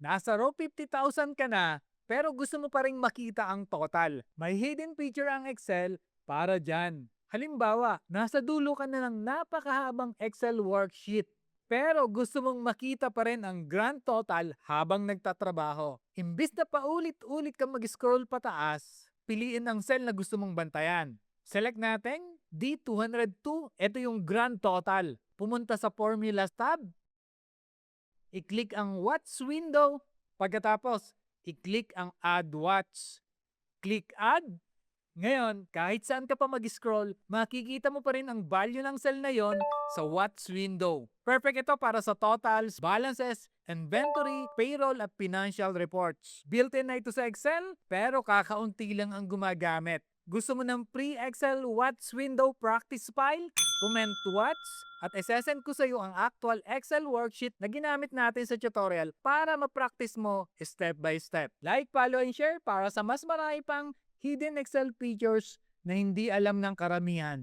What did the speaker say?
Nasa raw 50,000 ka na, pero gusto mo pa ring makita ang total. May hidden feature ang Excel para dyan. Halimbawa, nasa dulo ka na ng napakahabang Excel worksheet. Pero gusto mong makita pa rin ang grand total habang nagtatrabaho. Imbis na paulit-ulit ka mag-scroll pataas, piliin ang cell na gusto mong bantayan. Select natin D202, ito yung grand total. Pumunta sa Formulas tab, i-click ang Watch window. Pagkatapos, i-click ang Add Watch. Click Add. Ngayon, kahit saan ka pa mag-scroll, makikita mo pa rin ang value ng cell na yon sa Watch window. Perfect ito para sa totals, balances, inventory, payroll at financial reports. Built-in na ito sa Excel, pero kakaunti lang ang gumagamit. Gusto mo ng pre-Excel Watch window practice file? Comment Watch at isesend ko sa iyo ang actual Excel worksheet na ginamit natin sa tutorial para ma-practice mo step by step. Like, follow, and share para sa mas marami pang hidden Excel features na hindi alam ng karamihan.